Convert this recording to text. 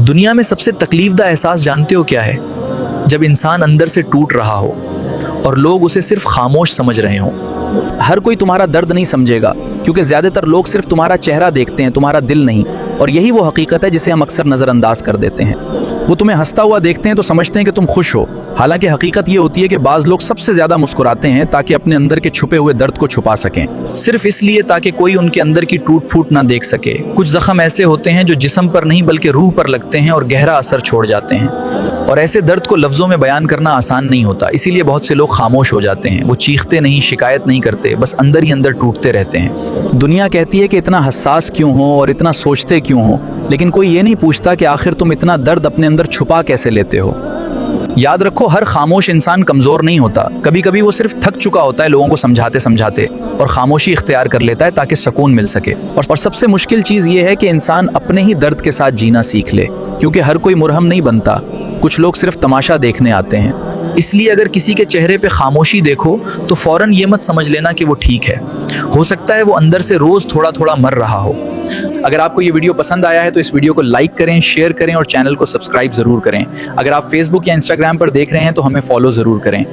دنیا میں سب سے تکلیف دہ احساس جانتے ہو کیا ہے؟ جب انسان اندر سے ٹوٹ رہا ہو اور لوگ اسے صرف خاموش سمجھ رہے ہوں۔ ہر کوئی تمہارا درد نہیں سمجھے گا، کیونکہ زیادہ تر لوگ صرف تمہارا چہرہ دیکھتے ہیں، تمہارا دل نہیں، اور یہی وہ حقیقت ہے جسے ہم اکثر نظر انداز کر دیتے ہیں۔ وہ تمہیں ہنستا ہوا دیکھتے ہیں تو سمجھتے ہیں کہ تم خوش ہو، حالانکہ حقیقت یہ ہوتی ہے کہ بعض لوگ سب سے زیادہ مسکراتے ہیں تاکہ اپنے اندر کے چھپے ہوئے درد کو چھپا سکیں، صرف اس لیے تاکہ کوئی ان کے اندر کی ٹوٹ پھوٹ نہ دیکھ سکے۔ کچھ زخم ایسے ہوتے ہیں جو جسم پر نہیں بلکہ روح پر لگتے ہیں اور گہرا اثر چھوڑ جاتے ہیں، اور ایسے درد کو لفظوں میں بیان کرنا آسان نہیں ہوتا، اسی لیے بہت سے لوگ خاموش ہو جاتے ہیں۔ وہ چیختے نہیں، شکایت نہیں کرتے، بس اندر ہی اندر ٹوٹتے رہتے ہیں۔ دنیا کہتی ہے کہ اتنا حساس کیوں ہو اور اتنا سوچتے کیوں ہو، لیکن کوئی یہ نہیں پوچھتا کہ آخر تم اتنا درد اپنے اندر چھپا کیسے لیتے ہو۔ یاد رکھو، ہر خاموش انسان کمزور نہیں ہوتا، کبھی کبھی وہ صرف تھک چکا ہوتا ہے لوگوں کو سمجھاتے سمجھاتے، اور خاموشی اختیار کر لیتا ہے تاکہ سکون مل سکے۔ اور سب سے مشکل چیز یہ ہے کہ انسان اپنے ہی درد کے ساتھ جینا سیکھ لے، کیونکہ ہر کوئی مرہم نہیں بنتا، کچھ لوگ صرف تماشا دیکھنے آتے ہیں۔ اس لیے اگر کسی کے چہرے پہ خاموشی دیکھو تو فوراً یہ مت سمجھ لینا کہ وہ ٹھیک ہے، ہو سکتا ہے وہ اندر سے روز تھوڑا تھوڑا مر رہا ہو۔ اگر آپ کو یہ ویڈیو پسند آیا ہے تو اس ویڈیو کو لائک کریں، شیئر کریں اور چینل کو سبسکرائب ضرور کریں۔ اگر آپ فیس بک یا انسٹاگرام پر دیکھ رہے ہیں تو ہمیں فالو ضرور کریں۔